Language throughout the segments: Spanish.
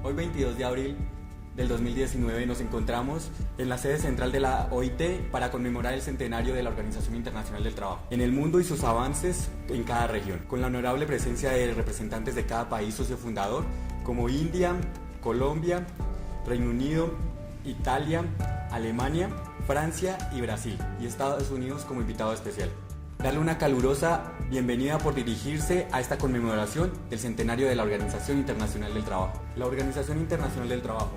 Hoy 22 de abril del 2019 nos encontramos en la sede central de la OIT para conmemorar el centenario de la Organización Internacional del Trabajo en el mundo y sus avances en cada región, con la honorable presencia de representantes de cada país socio fundador como India, Colombia, Reino Unido, Italia, Alemania, Francia y Brasil, y Estados Unidos como invitado especial. Darle una calurosa bienvenida por dirigirse a esta conmemoración del centenario de la Organización Internacional del Trabajo. La Organización Internacional del Trabajo,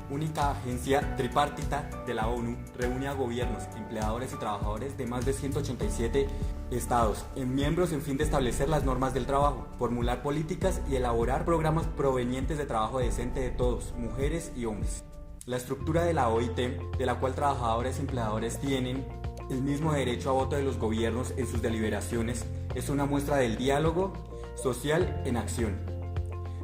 única agencia tripartita de la ONU, reúne a gobiernos, empleadores y trabajadores de más de 187 estados en miembros en fin de establecer las normas del trabajo, formular políticas y elaborar programas provenientes de trabajo decente de todos, mujeres y hombres. La estructura de la OIT, de la cual trabajadores y empleadores tienen el mismo derecho a voto de los gobiernos en sus deliberaciones, es una muestra del diálogo social en acción.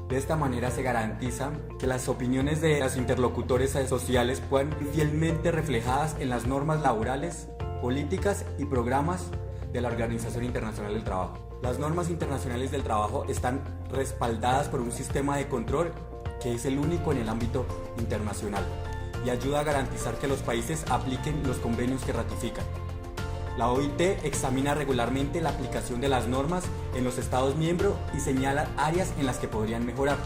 De esta manera se garantiza que las opiniones de los interlocutores sociales puedan ser fielmente reflejadas en las normas laborales, políticas y programas de la Organización Internacional del Trabajo. Las normas internacionales del trabajo están respaldadas por un sistema de control que es el único en el ámbito internacional y ayuda a garantizar que los países apliquen los convenios que ratifican. La OIT examina regularmente la aplicación de las normas en los Estados miembros y señala áreas en las que podrían mejorar.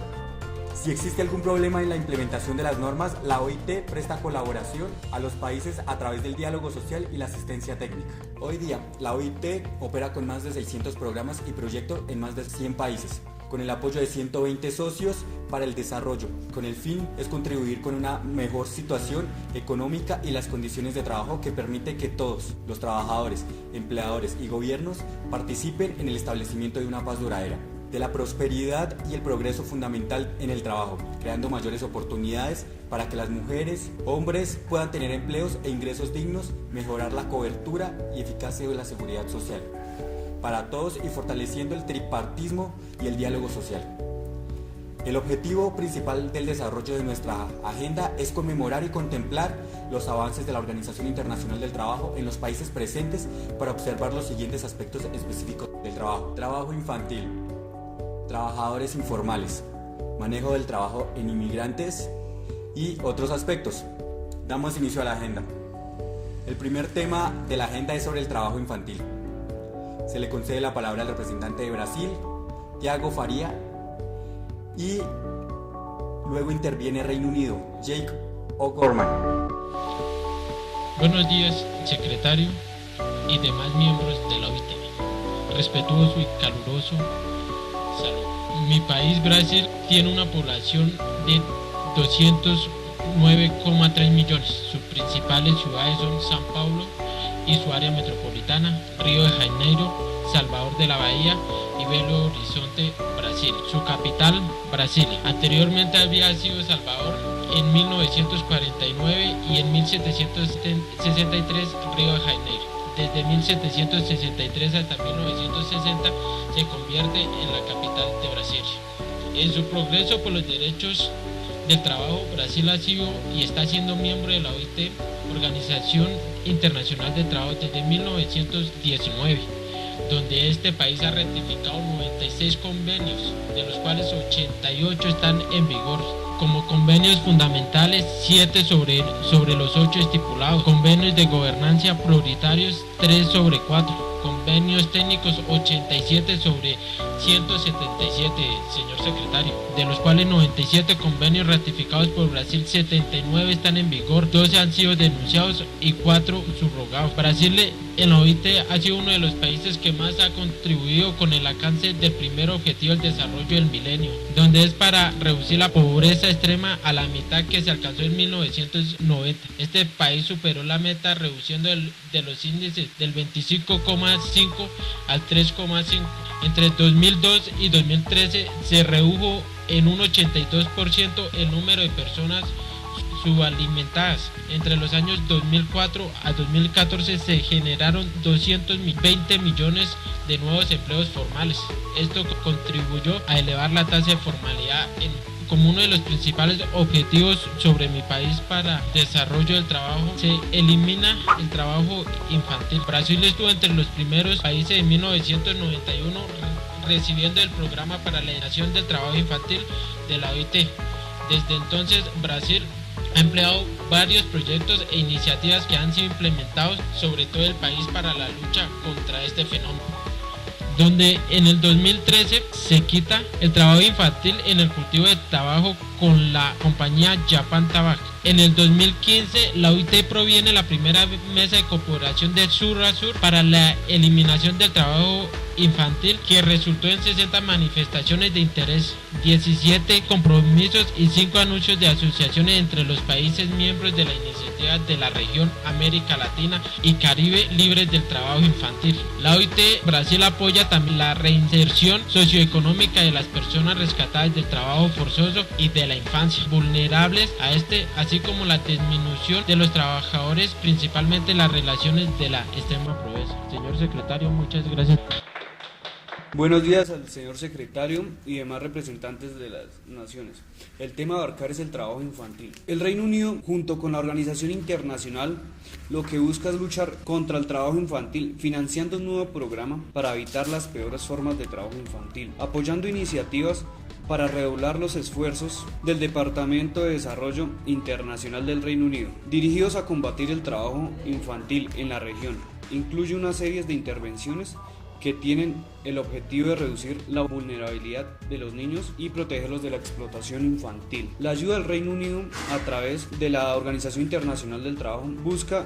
Si existe algún problema en la implementación de las normas, la OIT presta colaboración a los países a través del diálogo social y la asistencia técnica. Hoy día, la OIT opera con más de 600 programas y proyectos en más de 100 países, con el apoyo de 120 socios para el desarrollo. Con el fin es contribuir con una mejor situación económica y las condiciones de trabajo que permite que todos, los trabajadores, empleadores y gobiernos, participen en el establecimiento de una paz duradera, de la prosperidad y el progreso fundamental en el trabajo, creando mayores oportunidades para que las mujeres, hombres puedan tener empleos e ingresos dignos, mejorar la cobertura y eficacia de la seguridad social para todos y fortaleciendo el tripartismo y el diálogo social. El objetivo principal del desarrollo de nuestra agenda es conmemorar y contemplar los avances de la Organización Internacional del Trabajo en los países presentes para observar los siguientes aspectos específicos del trabajo. Trabajo infantil, trabajadores informales, manejo del trabajo en inmigrantes y otros aspectos. Damos inicio a la agenda. El primer tema de la agenda es sobre el trabajo infantil. Se le concede la palabra al representante de Brasil, Tiago Faria, y luego interviene Reino Unido, Jake O'Gorman. Buenos días, secretario y demás miembros de la OIT. Respetuoso y caluroso saludo. Mi país, Brasil, tiene una población de 209,3 millones. Sus principales ciudades son São Paulo y su área metropolitana, Río de Janeiro, Salvador de la Bahía y Belo Horizonte, Brasil. Su capital, Brasilia. Anteriormente había sido Salvador en 1949 y en 1763 Río de Janeiro. Desde 1763 hasta 1960 se convierte en la capital de Brasilia. En su progreso por los derechos del trabajo, Brasil ha sido y está siendo miembro de la OIT, Organización Internacional del Trabajo, desde 1919, donde este país ha ratificado 96 convenios, de los cuales 88 están en vigor. Como convenios fundamentales, 7 sobre los 8 estipulados, convenios de gobernanza prioritarios, 3 sobre 4, convenios técnicos, 87 sobre 177, señor secretario, de los cuales 97 convenios ratificados por Brasil, 79 están en vigor, 12 han sido denunciados y 4 subrogados. Brasil en la OIT ha sido uno de los países que más ha contribuido con el alcance del primer objetivo del desarrollo del milenio, donde es para reducir la pobreza extrema a la mitad que se alcanzó en 1990. Este país superó la meta reduciendo de los índices del 25,5 al 3,5. Entre 2002 y 2013 se redujo en un 82% el número de personas subalimentadas. Entre los años 2004 a 2014 se generaron 220 millones de nuevos empleos formales. Esto contribuyó a elevar la tasa de formalidad como uno de los principales objetivos sobre mi país para desarrollo del trabajo. Se elimina el trabajo infantil. Brasil estuvo entre los primeros países en 1991 recibiendo el programa para la eliminación del trabajo infantil de la OIT. Desde entonces, Brasil ha empleado varios proyectos e iniciativas que han sido implementados sobre todo el país para la lucha contra este fenómeno, donde en el 2013 se quita el trabajo infantil en el cultivo de tabaco con la compañía Japan Tobacco. En el 2015 la OIT proviene la primera mesa de cooperación de sur a sur para la eliminación del trabajo infantil, que resultó en 60 manifestaciones de interés, 17 compromisos y 5 anuncios de asociaciones entre los países miembros de la iniciativa de la región América Latina y Caribe libres del trabajo infantil. La OIT Brasil apoya también la reinserción socioeconómica de las personas rescatadas del trabajo forzoso y de la infancia vulnerables a este, así como la disminución de los trabajadores, principalmente las relaciones de la extrema pobreza. Señor secretario, muchas gracias. Buenos días al señor secretario y demás representantes de las naciones. El tema a abarcar es el trabajo infantil. El Reino Unido, junto con la Organización Internacional, lo que busca es luchar contra el trabajo infantil, financiando un nuevo programa para evitar las peores formas de trabajo infantil, apoyando iniciativas para redoblar los esfuerzos del Departamento de Desarrollo Internacional del Reino Unido, dirigidos a combatir el trabajo infantil en la región. Incluye una serie de intervenciones que tienen el objetivo de reducir la vulnerabilidad de los niños y protegerlos de la explotación infantil. La ayuda del Reino Unido a través de la Organización Internacional del Trabajo busca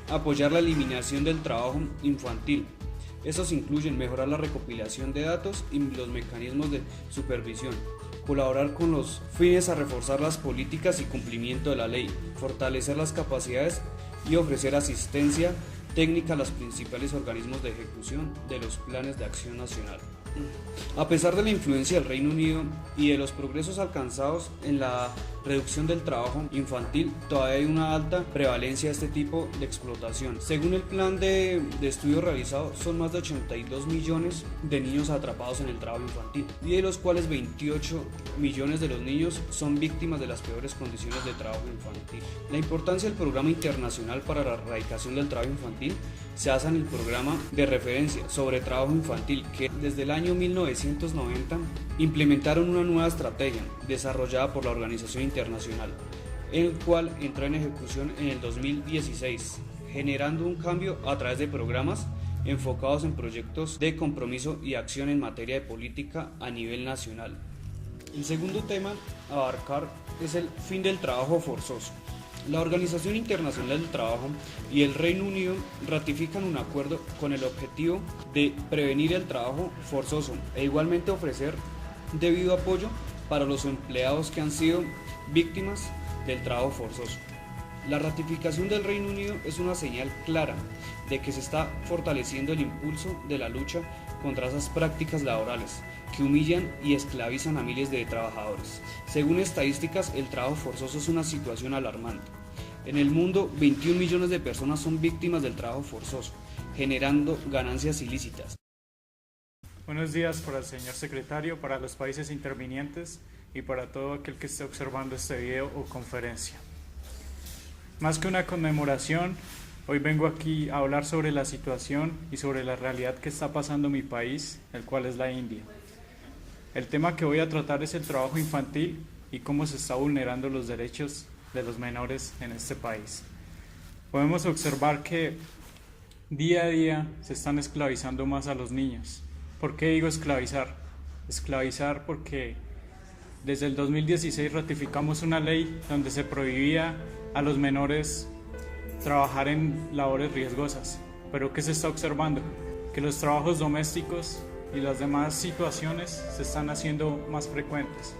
apoyar la eliminación del trabajo infantil. Estos incluyen mejorar la recopilación de datos y los mecanismos de supervisión, colaborar con los fines a reforzar las políticas y cumplimiento de la ley, fortalecer las capacidades y ofrecer asistencia técnica a los principales organismos de ejecución de los planes de acción nacional. A pesar de la influencia del Reino Unido y de los progresos alcanzados en la reducción del trabajo infantil, todavía hay una alta prevalencia de este tipo de explotación. Según el plan de estudio realizado, son más de 82 millones de niños atrapados en el trabajo infantil, y de los cuales 28 millones de los niños son víctimas de las peores condiciones de trabajo infantil. La importancia del Programa Internacional para la Erradicación del Trabajo Infantil se basa en el programa de referencia sobre trabajo infantil, que desde el año 1990 implementaron una nueva estrategia desarrollada por la organización internacional, el cual entró en ejecución en el 2016, generando un cambio a través de programas enfocados en proyectos de compromiso y acción en materia de política a nivel nacional. El segundo tema a abarcar es el fin del trabajo forzoso. La Organización Internacional del Trabajo y el Reino Unido ratifican un acuerdo con el objetivo de prevenir el trabajo forzoso e igualmente ofrecer debido apoyo para los empleados que han sido víctimas del trabajo forzoso. La ratificación del Reino Unido es una señal clara de que se está fortaleciendo el impulso de la lucha contra esas prácticas laborales que humillan y esclavizan a miles de trabajadores. Según estadísticas, el trabajo forzoso es una situación alarmante. En el mundo, 21 millones de personas son víctimas del trabajo forzoso, generando ganancias ilícitas. Buenos días para el señor secretario, para los países intervinientes y para todo aquel que esté observando este video o conferencia. Más que una conmemoración, hoy vengo aquí a hablar sobre la situación y sobre la realidad que está pasando en mi país, el cual es la India. El tema que voy a tratar es el trabajo infantil y cómo se está vulnerando los derechos de los menores en este país. Podemos observar que día a día se están esclavizando más a los niños. ¿Por qué digo esclavizar? Esclavizar porque desde el 2016 ratificamos una ley donde se prohibía a los menores trabajar en labores riesgosas. Pero ¿qué se está observando? Que los trabajos domésticos y las demás situaciones se están haciendo más frecuentes.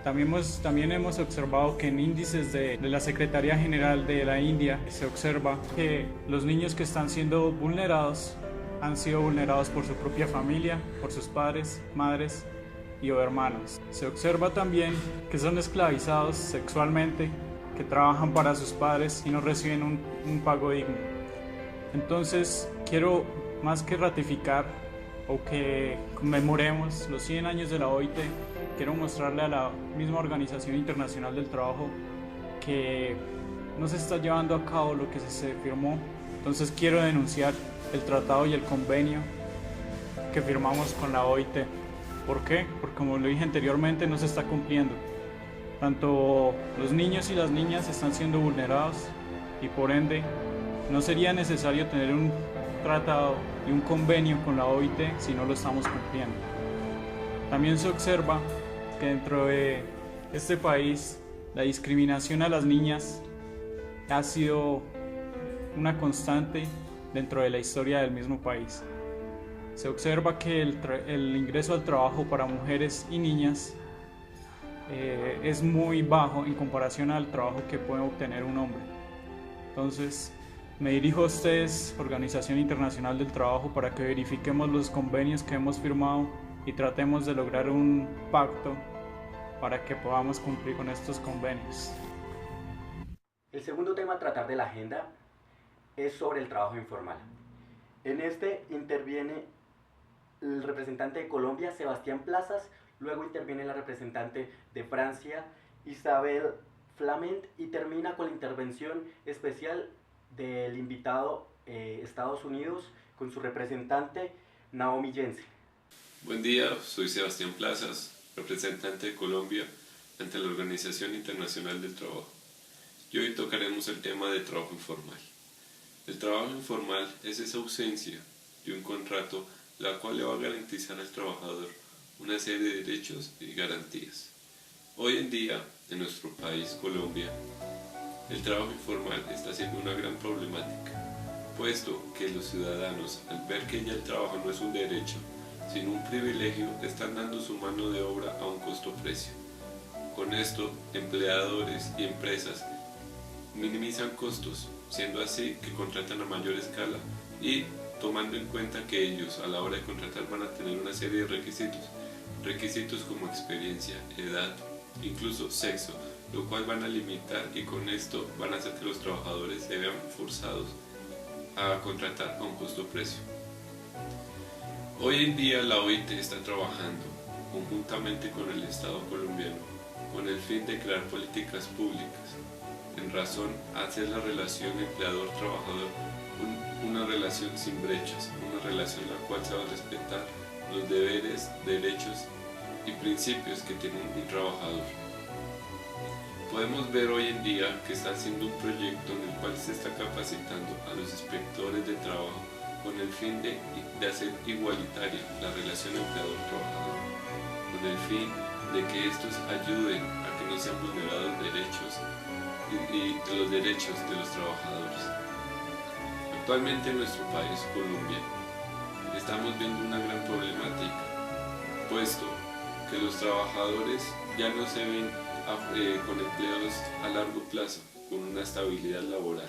También hemos observado que en índices de la Secretaría General de la India se observa que los niños que están siendo vulnerados han sido vulnerados por su propia familia, por sus padres, madres y o hermanos. Se observa también que son esclavizados sexualmente, que trabajan para sus padres y no reciben un pago digno. Entonces, quiero más que ratificar o que conmemoremos los 100 años de la OIT, quiero mostrarle a la misma Organización Internacional del Trabajo que no se está llevando a cabo lo que se firmó. Entonces quiero denunciar el tratado y el convenio que firmamos con la OIT. ¿Por qué? Porque como lo dije anteriormente, no se está cumpliendo. Tanto los niños y las niñas están siendo vulnerados y por ende no sería necesario tener un tratado y un convenio con la OIT si no lo estamos cumpliendo. También se observa que dentro de este país la discriminación a las niñas ha sido una constante dentro de la historia del mismo país. Se observa que el ingreso al trabajo para mujeres y niñas es muy bajo en comparación al trabajo que puede obtener un hombre. Entonces, me dirijo a ustedes, Organización Internacional del Trabajo, para que verifiquemos los convenios que hemos firmado y tratemos de lograr un pacto para que podamos cumplir con estos convenios. El segundo tema a tratar de la agenda es sobre el trabajo informal. En este interviene el representante de Colombia, Sebastián Plazas, luego interviene la representante de Francia, Isabel Flament, y termina con la intervención especial del invitado Estados Unidos con su representante Naomi Jensen. Buen día, soy Sebastián Plazas, representante de Colombia ante la Organización Internacional del Trabajo. Y hoy tocaremos el tema de trabajo informal. El trabajo informal es esa ausencia de un contrato la cual le va a garantizar al trabajador una serie de derechos y garantías. Hoy en día, en nuestro país, Colombia, el trabajo informal está siendo una gran problemática, puesto que los ciudadanos, al ver que ya el trabajo no es un derecho, sino un privilegio, están dando su mano de obra a un costo-precio. Con esto, empleadores y empresas minimizan costos, siendo así que contratan a mayor escala y tomando en cuenta que ellos a la hora de contratar van a tener una serie de requisitos como experiencia, edad, incluso sexo, lo cual van a limitar y con esto van a hacer que los trabajadores se vean forzados a contratar a un costo-precio. Hoy en día la OIT está trabajando conjuntamente con el Estado colombiano con el fin de crear políticas públicas en razón a hacer la relación empleador-trabajador una relación sin brechas, una relación en la cual se va a respetar los deberes, derechos y principios que tiene un trabajador. Podemos ver hoy en día que está haciendo un proyecto en el cual se está capacitando a los inspectores de trabajo con el fin de hacer igualitaria la relación empleador-trabajador, con el fin de que estos ayuden a que no sean vulnerados derechos y los derechos de los trabajadores. Actualmente en nuestro país, Colombia, estamos viendo una gran problemática, puesto que los trabajadores ya no se ven con empleos a largo plazo, con una estabilidad laboral.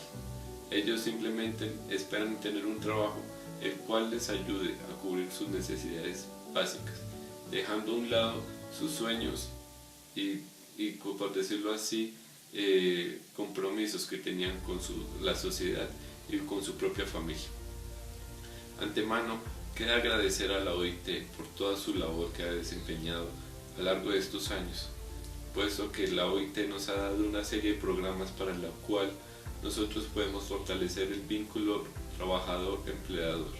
Ellos simplemente esperan tener un trabajo el cual les ayude a cubrir sus necesidades básicas, dejando a un lado sus sueños y por decirlo así, compromisos que tenían con la sociedad y con su propia familia. Antemano, queda agradecer a la OIT por toda su labor que ha desempeñado a lo largo de estos años, puesto que la OIT nos ha dado una serie de programas para la cual nosotros podemos fortalecer el vínculo trabajador-empleador.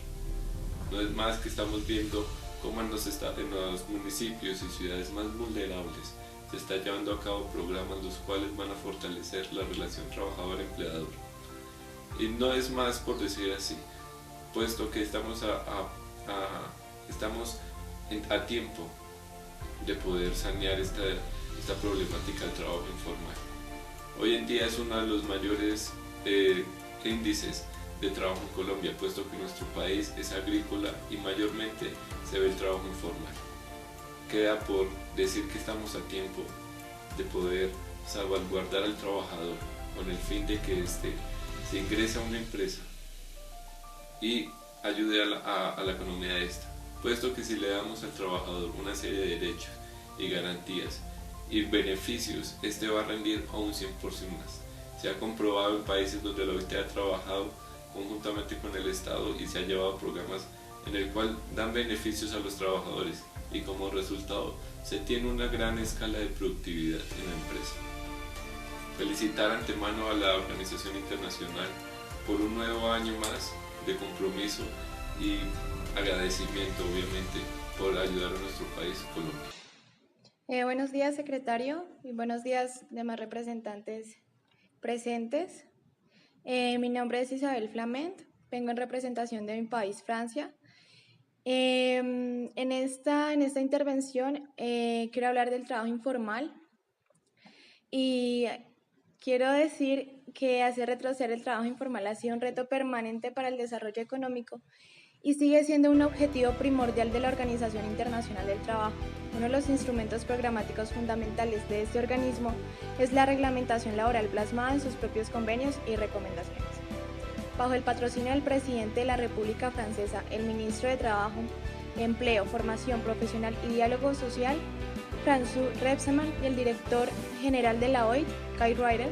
No es más que estamos viendo cómo en los municipios y ciudades más vulnerables se está llevando a cabo programas los cuales van a fortalecer la relación trabajador-empleador. Y no es más por decir así, puesto que estamos a tiempo de poder sanear esta problemática del trabajo informal. Hoy en día es uno de los mayores índices de trabajo en Colombia, puesto que nuestro país es agrícola y mayormente se ve el trabajo informal. Queda por decir que estamos a tiempo de poder salvaguardar al trabajador con el fin de que se ingrese a una empresa y ayude a la economía de esta, puesto que si le damos al trabajador una serie de derechos y garantías y beneficios, este va a rendir a un 100% más. Se ha comprobado en países donde la OIT ha trabajado conjuntamente con el Estado y se ha llevado programas en el cual dan beneficios a los trabajadores y como resultado se tiene una gran escala de productividad en la empresa. Felicitar antemano a la Organización Internacional por un nuevo año más de compromiso y agradecimiento obviamente por ayudar a nuestro país, Colombia. Buenos días, secretario, y buenos días, demás representantes presentes. Mi nombre es Isabel Flament, vengo en representación de mi país, Francia. En esta intervención quiero hablar del trabajo informal y quiero decir que hacer retroceder el trabajo informal ha sido un reto permanente para el desarrollo económico y sigue siendo un objetivo primordial de la Organización Internacional del Trabajo. Uno de los instrumentos programáticos fundamentales de este organismo es la reglamentación laboral plasmada en sus propios convenios y recomendaciones. Bajo el patrocinio del presidente de la República Francesa, el ministro de Trabajo, Empleo, Formación Profesional y Diálogo Social, François Rebsamen, y el director general de la OIT, Kai Ryder,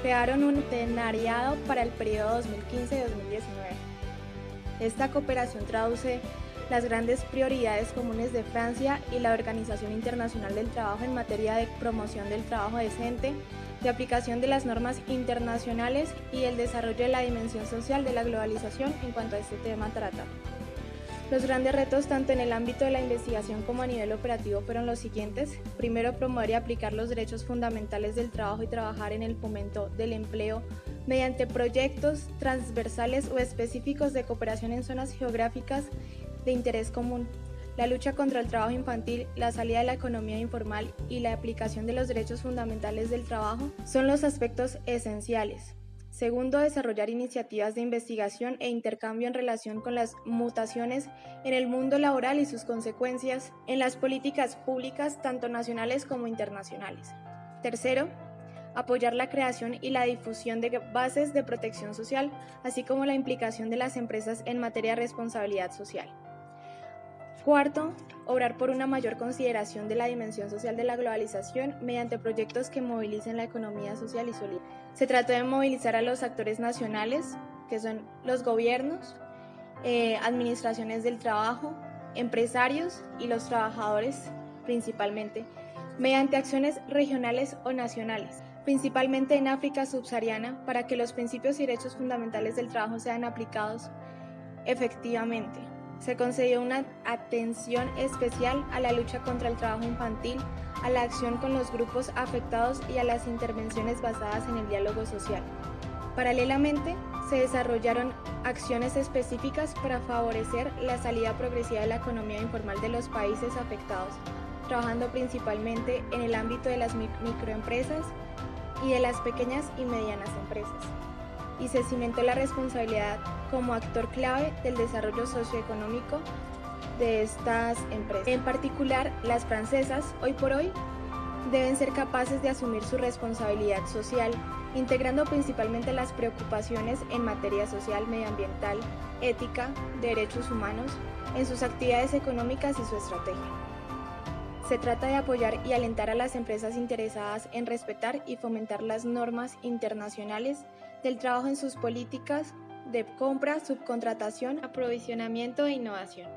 crearon un partenariado para el periodo 2015-2019. Esta cooperación traduce las grandes prioridades comunes de Francia y la Organización Internacional del Trabajo en materia de promoción del trabajo decente, de aplicación de las normas internacionales y el desarrollo de la dimensión social de la globalización en cuanto a este tema trata. Los grandes retos tanto en el ámbito de la investigación como a nivel operativo fueron los siguientes. Primero, promover y aplicar los derechos fundamentales del trabajo y trabajar en el fomento del empleo mediante proyectos transversales o específicos de cooperación en zonas geográficas de interés común. La lucha contra el trabajo infantil, la salida de la economía informal y la aplicación de los derechos fundamentales del trabajo son los aspectos esenciales. Segundo, desarrollar iniciativas de investigación e intercambio en relación con las mutaciones en el mundo laboral y sus consecuencias en las políticas públicas tanto nacionales como internacionales. Tercero, apoyar la creación y la difusión de bases de protección social, así como la implicación de las empresas en materia de responsabilidad social. Cuarto, obrar por una mayor consideración de la dimensión social de la globalización mediante proyectos que movilicen la economía social y solidaria. Se trató de movilizar a los actores nacionales, que son los gobiernos, administraciones del trabajo, empresarios y los trabajadores principalmente, mediante acciones regionales o nacionales, principalmente en África subsahariana, para que los principios y derechos fundamentales del trabajo sean aplicados efectivamente. Se concedió una atención especial a la lucha contra el trabajo infantil, a la acción con los grupos afectados y a las intervenciones basadas en el diálogo social. Paralelamente, se desarrollaron acciones específicas para favorecer la salida progresiva de la economía informal de los países afectados, trabajando principalmente en el ámbito de las microempresas y de las pequeñas y medianas empresas. Y se cimentó la responsabilidad como actor clave del desarrollo socioeconómico de estas empresas. En particular, las francesas, hoy por hoy, deben ser capaces de asumir su responsabilidad social, integrando principalmente las preocupaciones en materia social, medioambiental, ética, de derechos humanos, en sus actividades económicas y su estrategia. Se trata de apoyar y alentar a las empresas interesadas en respetar y fomentar las normas internacionales del trabajo en sus políticas de compra, subcontratación, aprovisionamiento e innovación.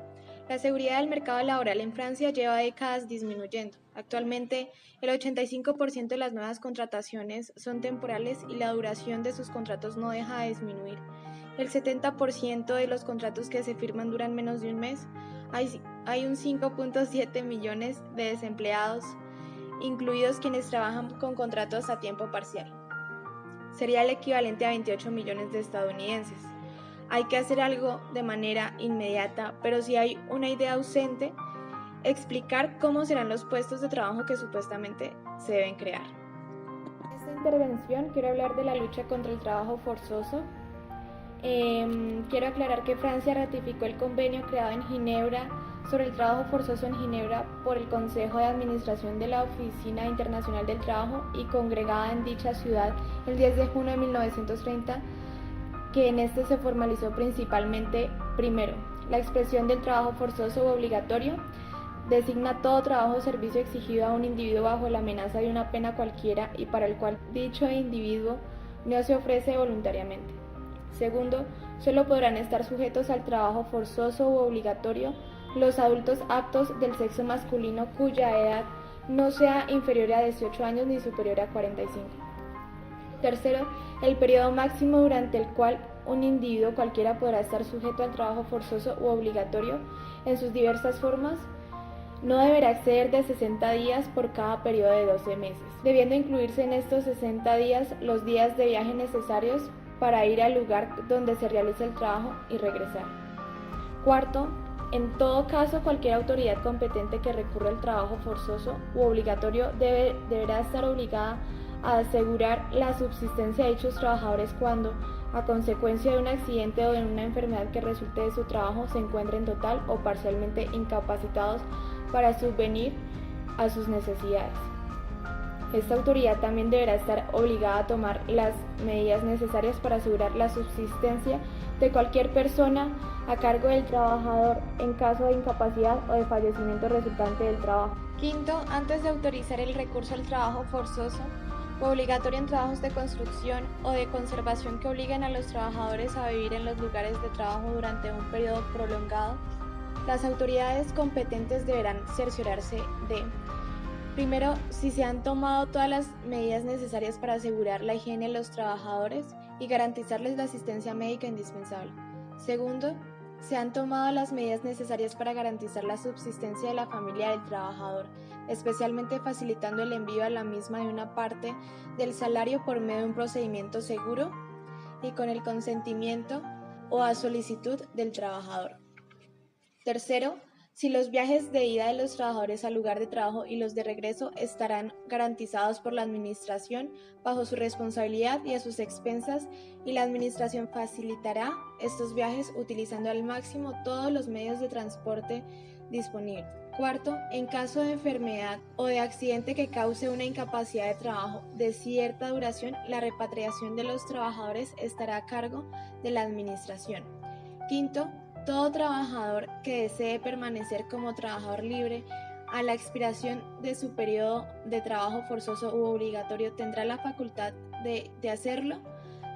La seguridad del mercado laboral en Francia lleva décadas disminuyendo. Actualmente, el 85% de las nuevas contrataciones son temporales y la duración de sus contratos no deja de disminuir. El 70% de los contratos que se firman duran menos de un mes. Hay un 5.7 millones de desempleados, incluidos quienes trabajan con contratos a tiempo parcial. Sería el equivalente a 28 millones de estadounidenses. Hay que hacer algo de manera inmediata, pero si hay una idea ausente, explicar cómo serán los puestos de trabajo que supuestamente se deben crear. En esta intervención quiero hablar de la lucha contra el trabajo forzoso. Quiero aclarar que Francia ratificó el convenio creado en Ginebra sobre el trabajo forzoso en Ginebra por el Consejo de Administración de la Oficina Internacional del Trabajo y congregada en dicha ciudad el 10 de junio de 1930, que en este se formalizó principalmente, primero, la expresión del trabajo forzoso u obligatorio, designa todo trabajo o servicio exigido a un individuo bajo la amenaza de una pena cualquiera y para el cual dicho individuo no se ofrece voluntariamente. Segundo, solo podrán estar sujetos al trabajo forzoso u obligatorio los adultos aptos del sexo masculino cuya edad no sea inferior a 18 años ni superior a 45. Tercero, el periodo máximo durante el cual un individuo cualquiera podrá estar sujeto al trabajo forzoso u obligatorio en sus diversas formas no deberá exceder de 60 días por cada periodo de 12 meses, debiendo incluirse en estos 60 días los días de viaje necesarios para ir al lugar donde se realiza el trabajo y regresar. Cuarto, en todo caso, cualquier autoridad competente que recurra al trabajo forzoso u obligatorio deberá estar obligada a asegurar la subsistencia de dichos trabajadores cuando, a consecuencia de un accidente o de una enfermedad que resulte de su trabajo, se encuentren total o parcialmente incapacitados para subvenir a sus necesidades. Esta autoridad también deberá estar obligada a tomar las medidas necesarias para asegurar la subsistencia de cualquier persona a cargo del trabajador en caso de incapacidad o de fallecimiento resultante del trabajo. Quinto, antes de autorizar el recurso al trabajo forzoso o obligatorio en trabajos de construcción o de conservación que obliguen a los trabajadores a vivir en los lugares de trabajo durante un periodo prolongado, las autoridades competentes deberán cerciorarse de: primero, si se han tomado todas las medidas necesarias para asegurar la higiene de los trabajadores y garantizarles la asistencia médica indispensable. Segundo, se han tomado las medidas necesarias para garantizar la subsistencia de la familia del trabajador, especialmente facilitando el envío a la misma de una parte del salario por medio de un procedimiento seguro y con el consentimiento o a solicitud del trabajador. Tercero, si los viajes de ida de los trabajadores al lugar de trabajo y los de regreso estarán garantizados por la administración bajo su responsabilidad y a sus expensas, y la administración facilitará estos viajes utilizando al máximo todos los medios de transporte disponibles. Cuarto, en caso de enfermedad o de accidente que cause una incapacidad de trabajo de cierta duración, la repatriación de los trabajadores estará a cargo de la administración. Quinto, todo trabajador que desee permanecer como trabajador libre a la expiración de su periodo de trabajo forzoso u obligatorio tendrá la facultad de hacerlo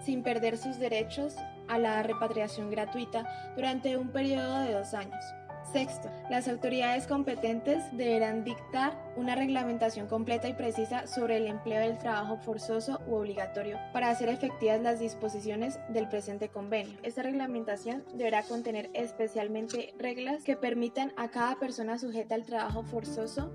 sin perder sus derechos a la repatriación gratuita durante un periodo de 2 años. Sexto, las autoridades competentes deberán dictar una reglamentación completa y precisa sobre el empleo del trabajo forzoso u obligatorio para hacer efectivas las disposiciones del presente convenio. Esta reglamentación deberá contener especialmente reglas que permitan a cada persona sujeta al trabajo forzoso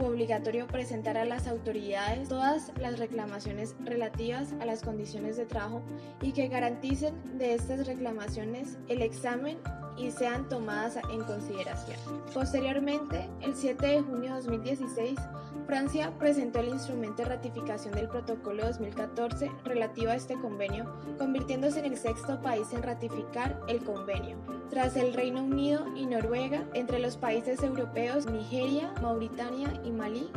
u obligatorio presentar a las autoridades todas las reclamaciones relativas a las condiciones de trabajo y que garanticen de estas reclamaciones el examen y sean tomadas en consideración. Posteriormente, el 7 de junio de 2016, Francia presentó el instrumento de ratificación del Protocolo 2014 relativo a este convenio, convirtiéndose en el 6º país en ratificar el convenio, tras el Reino Unido y Noruega. Entre los países europeos, Nigeria, Mauritania y Malí,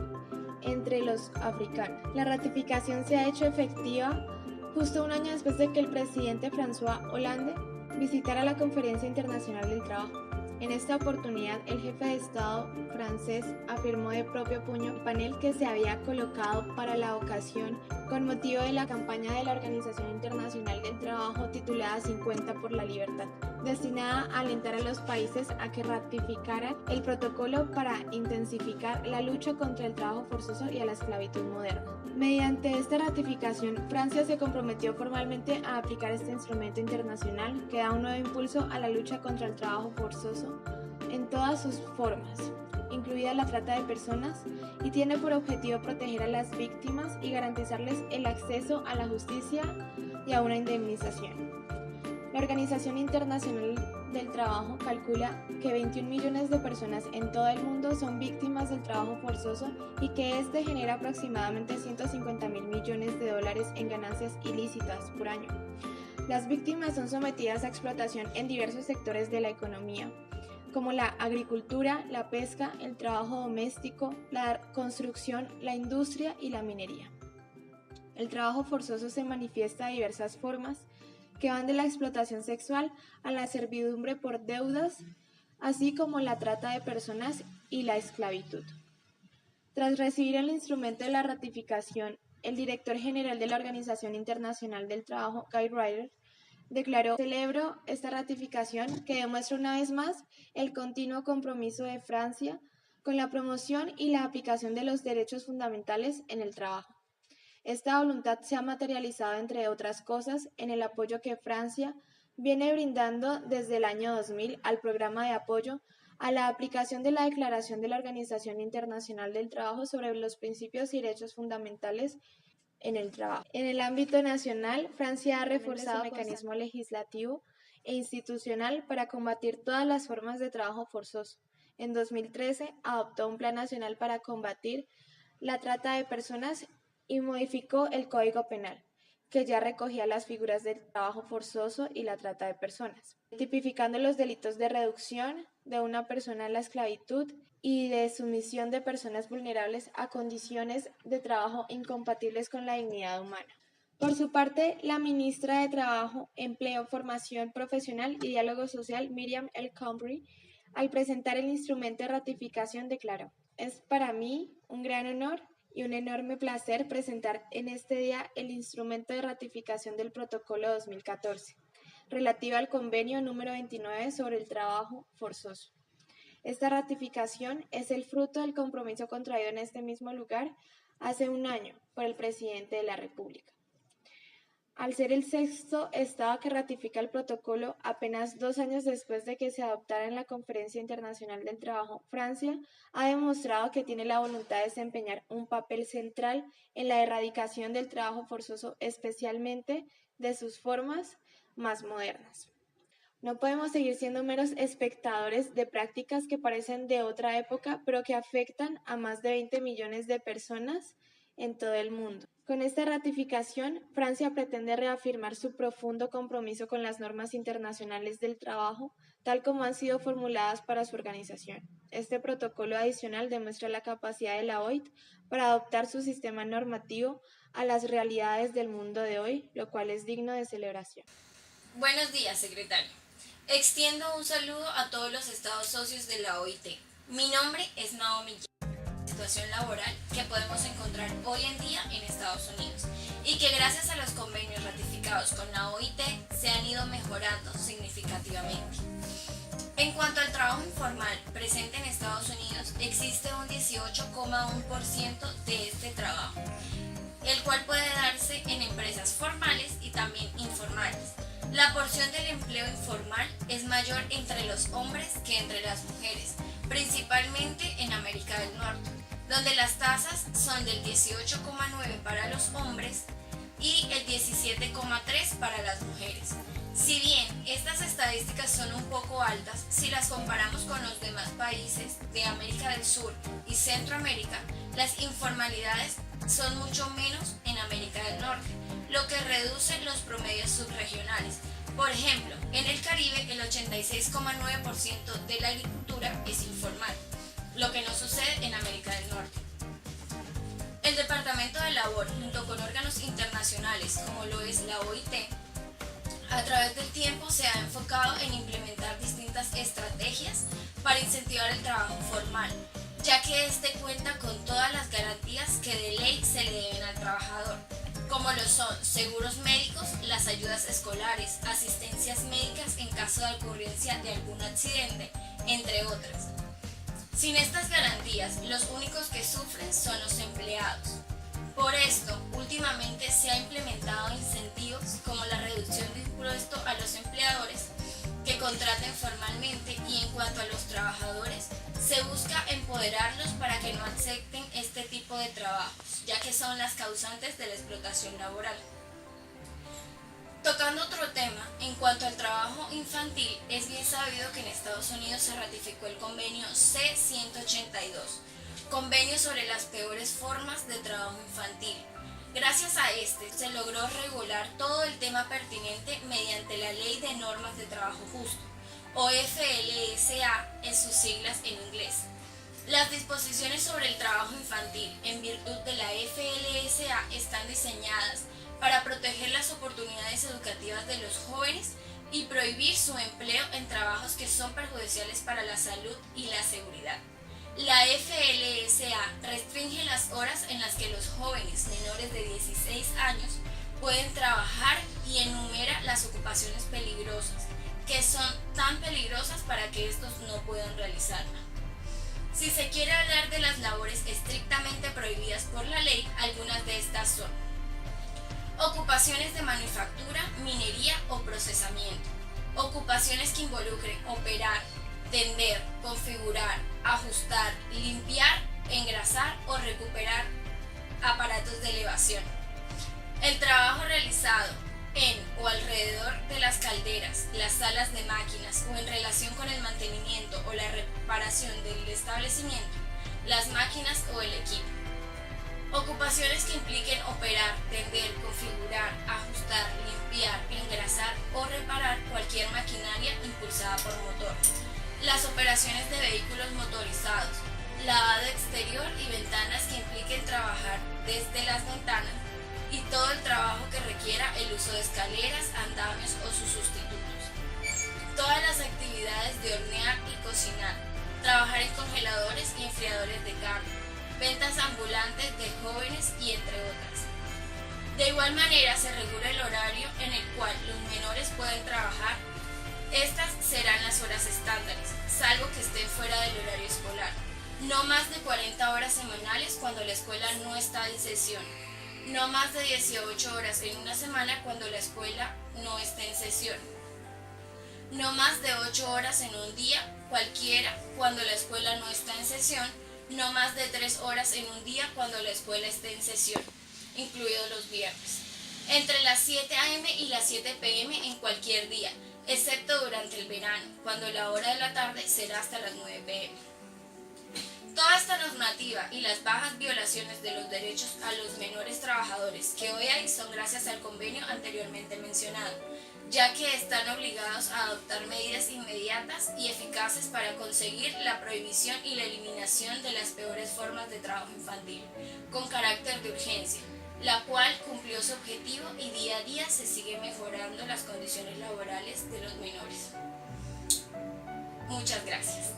entre los africanos. La ratificación se ha hecho efectiva justo un año después de que el presidente François Hollande visitara la Conferencia Internacional del Trabajo. En esta oportunidad, el jefe de Estado francés afirmó de propio puño el panel que se había colocado para la ocasión con motivo de la campaña de la Organización Internacional del Trabajo titulada 50 por la Libertad, destinada a alentar a los países a que ratificaran el protocolo para intensificar la lucha contra el trabajo forzoso y a la esclavitud moderna. Mediante esta ratificación, Francia se comprometió formalmente a aplicar este instrumento internacional que da un nuevo impulso a la lucha contra el trabajo forzoso en todas sus formas, incluida la trata de personas, y tiene por objetivo proteger a las víctimas y garantizarles el acceso a la justicia y a una indemnización. La Organización Internacional del Trabajo calcula que 21 millones de personas en todo el mundo son víctimas del trabajo forzoso y que este genera aproximadamente 150.000 millones de dólares en ganancias ilícitas por año. Las víctimas son sometidas a explotación en diversos sectores de la economía, como la agricultura, la pesca, el trabajo doméstico, la construcción, la industria y la minería. El trabajo forzoso se manifiesta de diversas formas, que van de la explotación sexual a la servidumbre por deudas, así como la trata de personas y la esclavitud. Tras recibir el instrumento de la ratificación, el director general de la Organización Internacional del Trabajo, Guy Ryder, declaró: celebro esta ratificación que demuestra una vez más el continuo compromiso de Francia con la promoción y la aplicación de los derechos fundamentales en el trabajo. Esta voluntad se ha materializado, entre otras cosas, en el apoyo que Francia viene brindando desde el año 2000 al programa de apoyo a la aplicación de la Declaración de la Organización Internacional del Trabajo sobre los principios y derechos fundamentales en el trabajo. En el ámbito nacional, Francia ha reforzado su mecanismo legislativo e institucional para combatir todas las formas de trabajo forzoso. En 2013 adoptó un Plan Nacional para combatir la trata de personas y modificó el Código Penal, que ya recogía las figuras del trabajo forzoso y la trata de personas, tipificando los delitos de reducción de una persona a la esclavitud y de sumisión de personas vulnerables a condiciones de trabajo incompatibles con la dignidad humana. Por su parte, la ministra de Trabajo, Empleo, Formación Profesional y Diálogo Social, Miriam El Khomri, al presentar el instrumento de ratificación declaró: "Es para mí un gran honor y un enorme placer presentar en este día el instrumento de ratificación del Protocolo 2014, relativo al Convenio número 29 sobre el trabajo forzoso. Esta ratificación es el fruto del compromiso contraído en este mismo lugar hace un año por el presidente de la República. Al ser el sexto Estado que ratifica el protocolo, apenas 2 años después de que se adoptara en la Conferencia Internacional del Trabajo, Francia ha demostrado que tiene la voluntad de desempeñar un papel central en la erradicación del trabajo forzoso, especialmente de sus formas más modernas. No podemos seguir siendo meros espectadores de prácticas que parecen de otra época, pero que afectan a más de 20 millones de personas en todo el mundo. Con esta ratificación, Francia pretende reafirmar su profundo compromiso con las normas internacionales del trabajo, tal como han sido formuladas para su organización. Este protocolo adicional demuestra la capacidad de la OIT para adaptar su sistema normativo a las realidades del mundo de hoy, lo cual es digno de celebración". Buenos días, secretario. Extiendo un saludo a todos los estados socios de la OIT. Mi nombre es Naomi. Situación laboral que podemos encontrar hoy en día en Estados Unidos y que gracias a los convenios ratificados con la OIT se han ido mejorando significativamente. En cuanto al trabajo informal presente en Estados Unidos, existe un 18,1% de este trabajo, el cual puede darse en empresas formales y también informales. La porción del empleo informal es mayor entre los hombres que entre las mujeres, principalmente en América del Norte, donde las tasas son del 18,9% para los hombres y el 17,3% para las mujeres. Si bien estas estadísticas son un poco altas, si las comparamos con los demás países de América del Sur y Centroamérica, las informalidades son mucho menos en América del Norte, lo que reduce los promedios subregionales. Por ejemplo, en el Caribe el 86,9% de la agricultura es informal, lo que no sucede en América del Norte. El Departamento de Labor, junto con órganos internacionales como lo es la OIT, a través del tiempo se ha enfocado en implementar distintas estrategias para incentivar el trabajo formal, ya que este cuenta con todas las garantías que de ley se le deben al trabajador, como lo son seguros médicos, las ayudas escolares, asistencias médicas en caso de ocurrencia de algún accidente, entre otras. Sin estas garantías, los únicos que sufren son los empleados. Por esto, últimamente se ha implementado incentivos como la reducción de impuesto a los empleadores que contraten formalmente, y en cuanto a los trabajadores, se busca empoderarlos para que no acepten este tipo de trabajos, ya que son las causantes de la explotación laboral. Tocando otro tema, en cuanto al trabajo infantil, es bien sabido que en Estados Unidos se ratificó el convenio C-182, convenio sobre las peores formas de trabajo infantil. Gracias a este se logró regular todo el tema pertinente mediante la Ley de Normas de Trabajo Justo, o FLSA en sus siglas en inglés. Las disposiciones sobre el trabajo infantil en virtud de la FLSA están diseñadas para proteger las oportunidades educativas de los jóvenes y prohibir su empleo en trabajos que son perjudiciales para la salud y la seguridad. La FLSA restringe las horas en las que los jóvenes menores de 16 años pueden trabajar y enumera las ocupaciones peligrosas, que son tan peligrosas para que estos no puedan realizarla. Si se quiere hablar de las labores estrictamente prohibidas por la ley, algunas de estas son: ocupaciones de manufactura, minería o procesamiento, ocupaciones que involucren operar, tender, configurar, ajustar, limpiar, engrasar o recuperar aparatos de elevación. El trabajo realizado en o alrededor de las calderas, las salas de máquinas o en relación con el mantenimiento o la reparación del establecimiento, las máquinas o el equipo. Ocupaciones que impliquen operar, tender, configurar, ajustar, limpiar, engrasar o reparar cualquier maquinaria impulsada por motor. Las operaciones de vehículos motorizados, lavado exterior y ventanas que impliquen trabajar desde las ventanas y todo el trabajo que requiera el uso de escaleras, andamios o sus sustitutos. Todas las actividades de hornear y cocinar, trabajar en congeladores y enfriadores de carne, ventas ambulantes de jóvenes y entre otras. De igual manera se regula el horario en el cual los menores pueden trabajar. Estas serán las horas estándares, salvo que estén fuera del horario escolar. No más de 40 horas semanales cuando la escuela no está en sesión. No más de 18 horas en una semana cuando la escuela no esté en sesión. No más de 8 horas en un día cualquiera cuando la escuela no está en sesión. No más de 3 horas en un día cuando la escuela esté en sesión, incluidos los viernes. Entre las 7 a.m. y las 7 p.m. en cualquier día, excepto durante el verano, cuando la hora de la tarde será hasta las 9 p.m. Toda esta normativa y las bajas violaciones de los derechos a los menores trabajadores que hoy hay son gracias al convenio anteriormente mencionado, ya que están obligados a adoptar medidas inmediatas y eficaces para conseguir la prohibición y la eliminación de las peores formas de trabajo infantil, con carácter de urgencia, la cual cumplió su objetivo y día a día se sigue mejorando las condiciones laborales de los menores. Muchas gracias.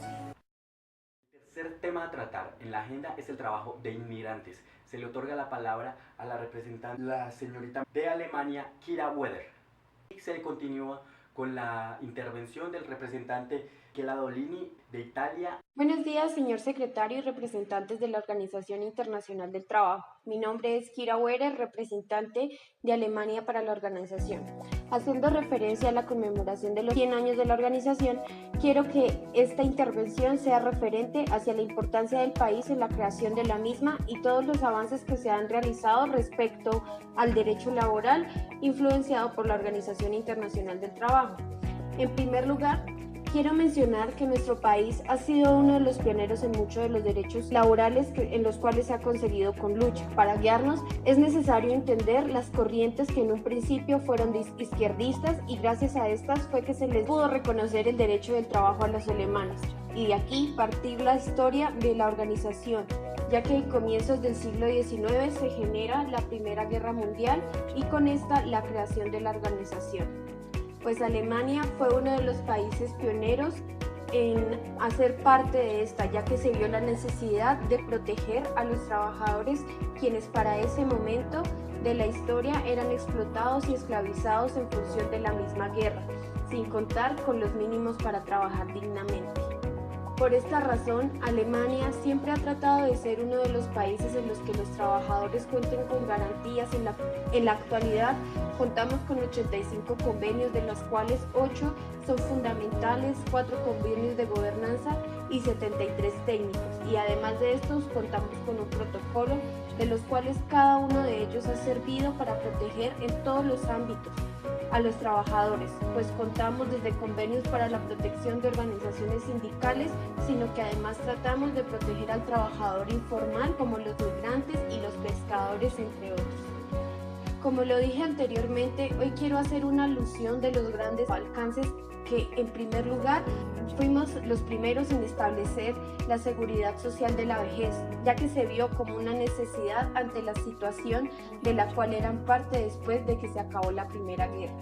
El tercer tema a tratar en la agenda es el trabajo de inmigrantes. Se le otorga la palabra a la representante, la señorita de Alemania, Kira Weder. Se continúa con la intervención del representante Kela Dolini de Italia. Buenos días, señor secretario y representantes de la Organización Internacional del Trabajo. Mi nombre es Kira Weder, representante de Alemania para la organización. Haciendo referencia a la conmemoración de los 100 años de la organización, quiero que esta intervención sea referente hacia la importancia del país en la creación de la misma y todos los avances que se han realizado respecto al derecho laboral influenciado por la Organización Internacional del Trabajo. En primer lugar, quiero mencionar que nuestro país ha sido uno de los pioneros en muchos de los derechos laborales en los cuales se ha conseguido con lucha. Para guiarnos es necesario entender las corrientes que en un principio fueron izquierdistas y gracias a estas fue que se les pudo reconocer el derecho del trabajo a los alemanes. Y de aquí partir la historia de la organización, ya que en comienzos del siglo XIX se genera la Primera Guerra Mundial y con esta la creación de la organización. Pues Alemania fue uno de los países pioneros en hacer parte de esta, ya que se vio la necesidad de proteger a los trabajadores, quienes para ese momento de la historia eran explotados y esclavizados en función de la misma guerra, sin contar con los mínimos para trabajar dignamente. Por esta razón, Alemania siempre ha tratado de ser uno de los países en los que los trabajadores cuenten con garantías. En la actualidad, contamos con 85 convenios, de los cuales 8 son fundamentales, 4 convenios de gobernanza y 73 técnicos. Y además de estos, contamos con un protocolo, de los cuales cada uno de ellos ha servido para proteger en todos los ámbitos a los trabajadores, pues contamos desde convenios para la protección de organizaciones sindicales, sino que además tratamos de proteger al trabajador informal como los migrantes y los pescadores, entre otros. Como lo dije anteriormente, hoy quiero hacer una alusión de los grandes alcances que, en primer lugar, fuimos los primeros en establecer la seguridad social de la vejez, ya que se vio como una necesidad ante la situación de la cual eran parte después de que se acabó la Primera Guerra,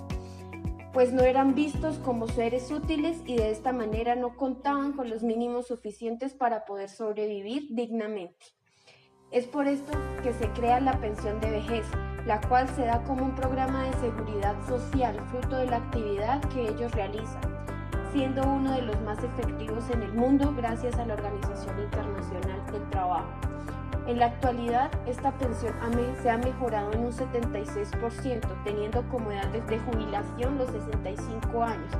pues no eran vistos como seres útiles y de esta manera no contaban con los mínimos suficientes para poder sobrevivir dignamente. Es por esto que se crea la pensión de vejez, la cual se da como un programa de seguridad social fruto de la actividad que ellos realizan, siendo uno de los más efectivos en el mundo gracias a la Organización Internacional del Trabajo. En la actualidad, esta pensión se ha mejorado en un 76%, teniendo como edad de jubilación los 65 años,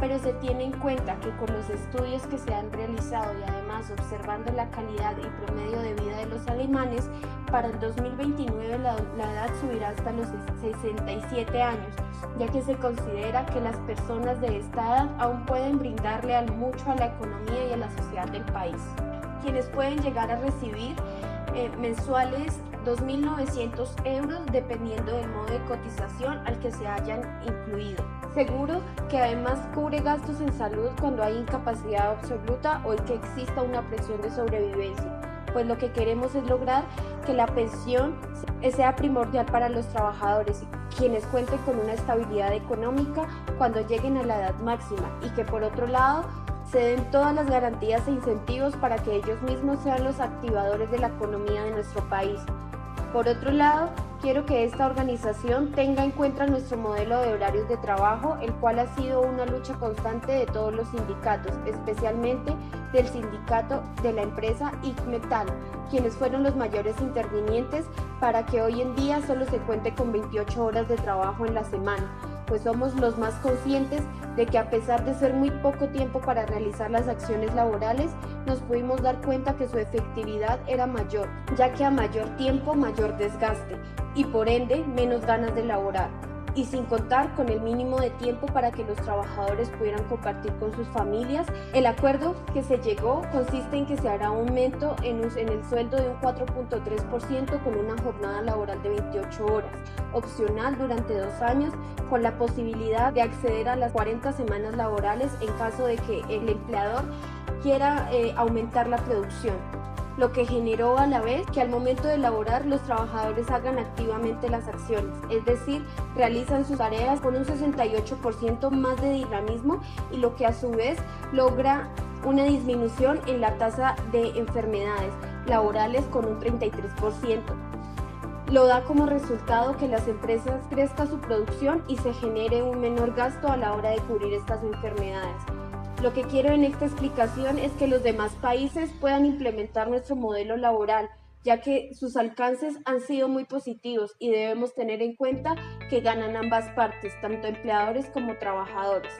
pero se tiene en cuenta que con los estudios que se han realizado y además observando la calidad y promedio de vida de los alemanes, para el 2029 la edad subirá hasta los 67 años, ya que se considera que las personas de esta edad aún pueden brindarle mucho a la economía y a la sociedad del país, quienes pueden llegar a recibir mensuales 2.900 euros dependiendo del modo de cotización al que se hayan incluido. Seguro que además cubre gastos en salud cuando hay incapacidad absoluta o que exista una presión de sobrevivencia, pues lo que queremos es lograr que la pensión sea primordial para los trabajadores, quienes cuenten con una estabilidad económica cuando lleguen a la edad máxima y que por otro lado se den todas las garantías e incentivos para que ellos mismos sean los activadores de la economía de nuestro país. Por otro lado, quiero que esta organización tenga en cuenta nuestro modelo de horarios de trabajo, el cual ha sido una lucha constante de todos los sindicatos, especialmente del sindicato de la empresa ICMetal, quienes fueron los mayores intervinientes para que hoy en día solo se cuente con 28 horas de trabajo en la semana, pues somos los más conscientes de que a pesar de ser muy poco tiempo para realizar las acciones laborales, nos pudimos dar cuenta que su efectividad era mayor, ya que a mayor tiempo, mayor desgaste y por ende menos ganas de laborar, y sin contar con el mínimo de tiempo para que los trabajadores pudieran compartir con sus familias. El acuerdo que se llegó consiste en que se hará un aumento en el sueldo de un 4.3% con una jornada laboral de 28 horas, opcional durante 2 años, con la posibilidad de acceder a las 40 semanas laborales en caso de que el empleador quiera aumentar la producción, lo que generó a la vez que al momento de laborar los trabajadores hagan activamente las acciones, es decir, realizan sus tareas con un 68% más de dinamismo, y lo que a su vez logra una disminución en la tasa de enfermedades laborales con un 33%. Lo da como resultado que las empresas crezcan su producción y se genere un menor gasto a la hora de cubrir estas enfermedades. Lo que quiero en esta explicación es que los demás países puedan implementar nuestro modelo laboral, ya que sus alcances han sido muy positivos y debemos tener en cuenta que ganan ambas partes, tanto empleadores como trabajadores.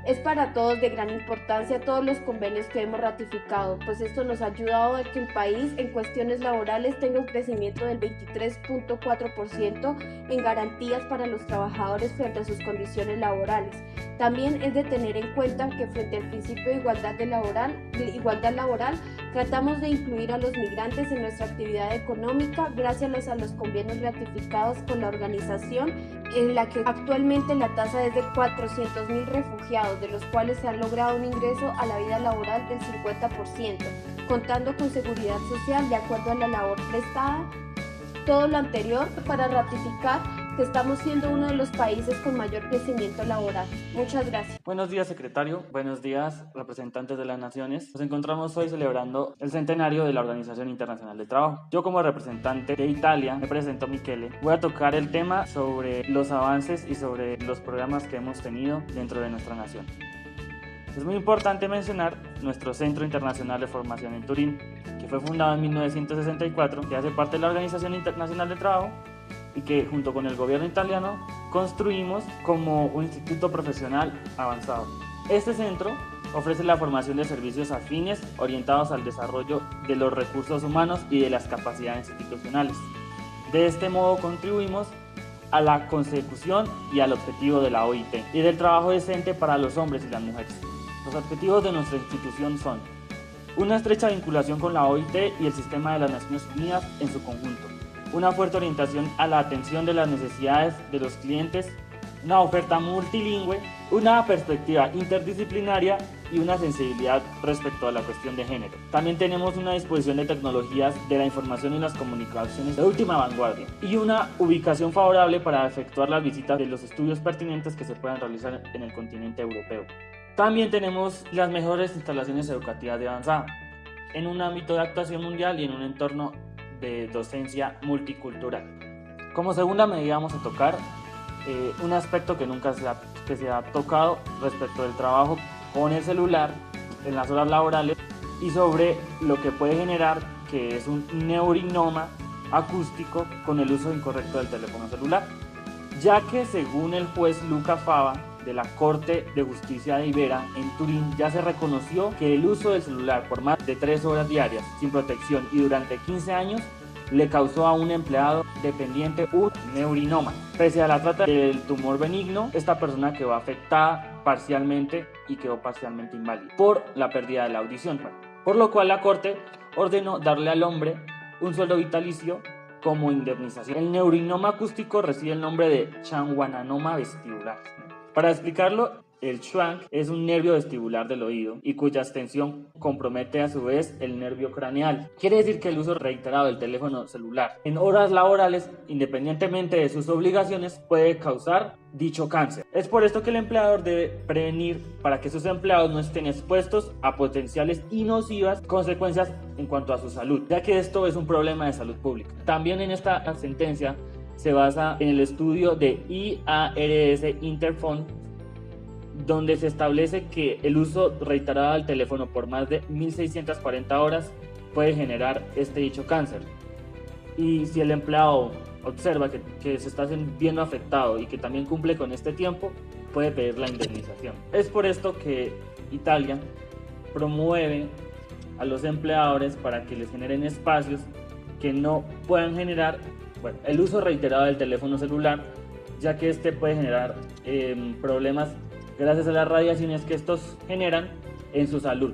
Es para todos de gran importancia todos los convenios que hemos ratificado, pues esto nos ha ayudado a que el país en cuestiones laborales tenga un crecimiento del 23.4% en garantías para los trabajadores frente a sus condiciones laborales. También es de tener en cuenta que frente al principio de igualdad laboral, tratamos de incluir a los migrantes en nuestra actividad económica gracias a los convenios ratificados con la organización, en la que actualmente la tasa es de 400.000 refugiados, de los cuales se ha logrado un ingreso a la vida laboral del 50%, contando con seguridad social de acuerdo a la labor prestada. Todo lo anterior para ratificar que estamos siendo uno de los países con mayor crecimiento laboral. Muchas gracias. Buenos días, secretario. Buenos días, representantes de las naciones. Nos encontramos hoy celebrando el centenario de la Organización Internacional del Trabajo. Yo, como representante de Italia, me presento Michele. Voy a tocar el tema sobre los avances y sobre los programas que hemos tenido dentro de nuestra nación. Es muy importante mencionar nuestro Centro Internacional de Formación en Turín, que fue fundado en 1964, que hace parte de la Organización Internacional del Trabajo y que junto con el gobierno italiano construimos como un instituto profesional avanzado. Este centro ofrece la formación de servicios afines orientados al desarrollo de los recursos humanos y de las capacidades institucionales. De este modo contribuimos a la consecución y al objetivo de la OIT y del trabajo decente para los hombres y las mujeres. Los objetivos de nuestra institución son una estrecha vinculación con la OIT y el sistema de las Naciones Unidas en su conjunto, una fuerte orientación a la atención de las necesidades de los clientes, una oferta multilingüe, una perspectiva interdisciplinaria y una sensibilidad respecto a la cuestión de género. También tenemos una disposición de tecnologías de la información y las comunicaciones de última vanguardia y una ubicación favorable para efectuar las visitas de los estudios pertinentes que se puedan realizar en el continente europeo. También tenemos las mejores instalaciones educativas de avanzada, en un ámbito de actuación mundial y en un entorno de docencia multicultural. Como segunda medida vamos a tocar un aspecto que nunca se ha tocado respecto del trabajo con el celular en las horas laborales y sobre lo que puede generar, que es un neurinoma acústico con el uso incorrecto del teléfono celular, ya que según el juez Luca Fava de la Corte de Justicia de Ivrea en Turín ya se reconoció que el uso del celular por más de 3 horas diarias sin protección y durante 15 años le causó a un empleado dependiente un neurinoma. Pese a la trata del tumor benigno, esta persona quedó afectada parcialmente y quedó parcialmente inválida por la pérdida de la audición. Por lo cual la Corte ordenó darle al hombre un sueldo vitalicio como indemnización. El neurinoma acústico recibe el nombre de schwannoma vestibular. Para explicarlo, el schwann es un nervio vestibular del oído y cuya extensión compromete a su vez el nervio craneal. Quiere decir que el uso reiterado del teléfono celular en horas laborales, independientemente de sus obligaciones, puede causar dicho cáncer. Es por esto que el empleador debe prevenir para que sus empleados no estén expuestos a potenciales y nocivas consecuencias en cuanto a su salud, ya que esto es un problema de salud pública. También en esta sentencia se basa en el estudio de IARS Interphone, donde se establece que el uso reiterado del teléfono por más de 1.640 horas puede generar este dicho cáncer. Y si el empleado observa que se está viendo afectado y que también cumple con este tiempo, puede pedir la indemnización. Es por esto que Italia promueve a los empleadores para que les generen espacios que no puedan generar el uso reiterado del teléfono celular, ya que este puede generar problemas gracias a las radiaciones que estos generan en su salud,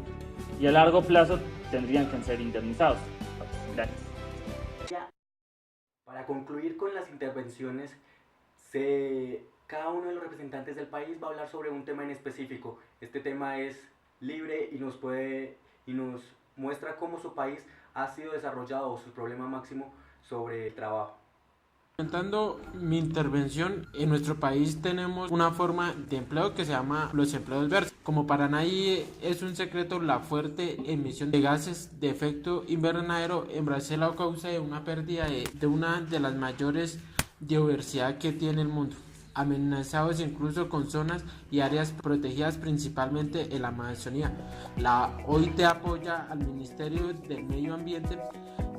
y a largo plazo tendrían que ser indemnizados. Gracias. Para concluir con las intervenciones, cada uno de los representantes del país va a hablar sobre un tema en específico. Este tema es libre y nos muestra cómo su país ha sido desarrollado o su problema máximo sobre el trabajo. Comentando mi intervención, en nuestro país tenemos una forma de empleo que se llama los empleos verdes. Como para nadie es un secreto, la fuerte emisión de gases de efecto invernadero en Brasil ha causado una pérdida de una de las mayores diversidad que tiene el mundo, amenazados incluso con zonas y áreas protegidas, principalmente en la Amazonía. La OIT apoya al Ministerio del Medio Ambiente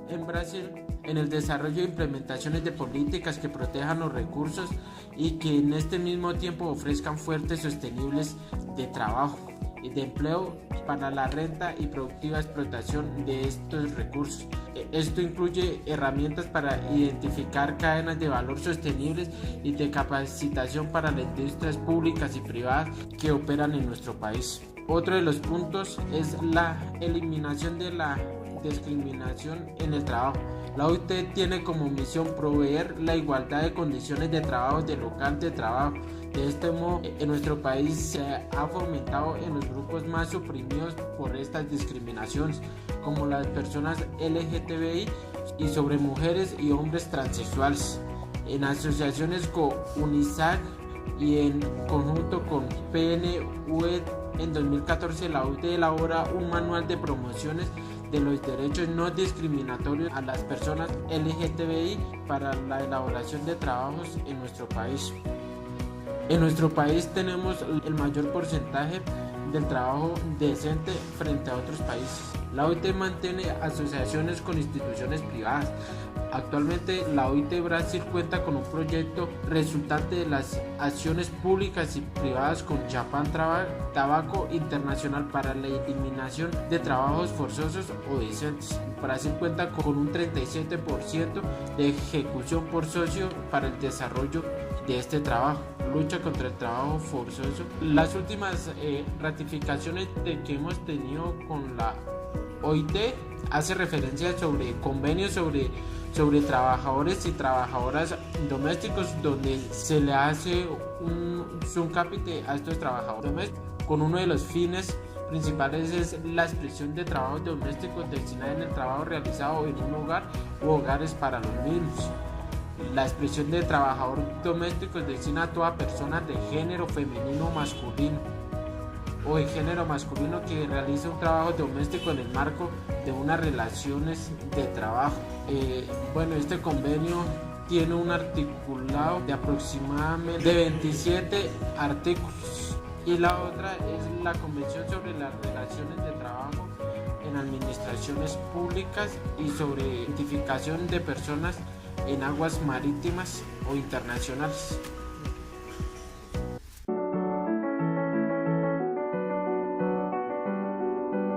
en Brasil en el desarrollo e implementaciones de políticas que protejan los recursos y que en este mismo tiempo ofrezcan fuentes sostenibles de trabajo y de empleo para la renta y productiva explotación de estos recursos. Esto incluye herramientas para identificar cadenas de valor sostenibles y de capacitación para las industrias públicas y privadas que operan en nuestro país. Otro de los puntos es la eliminación de la discriminación en el trabajo. La OIT tiene como misión proveer la igualdad de condiciones de trabajo del local de trabajo. De este modo, en nuestro país se ha fomentado en los grupos más oprimidos por estas discriminaciones, como las personas LGTBI y sobre mujeres y hombres transexuales. En asociaciones con UNISAC y en conjunto con PNUE, en 2014 la OIT elabora un manual de promociones de los derechos no discriminatorios a las personas LGTBI para la elaboración de trabajos en nuestro país. En nuestro país tenemos el mayor porcentaje del trabajo decente frente a otros países. La OIT mantiene asociaciones con instituciones privadas. Actualmente la OIT Brasil cuenta con un proyecto resultante de las acciones públicas y privadas con Japan Tobacco Internacional para la eliminación de trabajos forzosos o decentes. Brasil cuenta con un 37% de ejecución por socio para el desarrollo de este trabajo. Lucha contra el trabajo forzoso. Las últimas ratificaciones que hemos tenido con la OIT hace referencia sobre convenios sobre trabajadores y trabajadoras domésticos, donde se le hace un capite a estos trabajadores domésticos, con uno de los fines principales es la expresión de trabajos domésticos destinada en el trabajo realizado en un hogar u hogares para los mismos. La expresión de trabajador doméstico destina a toda persona de género femenino o masculino o de género masculino que realiza un trabajo doméstico en el marco de unas relaciones de trabajo. Este convenio tiene un articulado de aproximadamente 27 artículos y la otra es la Convención sobre las relaciones de trabajo en administraciones públicas y sobre identificación de personas en aguas marítimas o internacionales.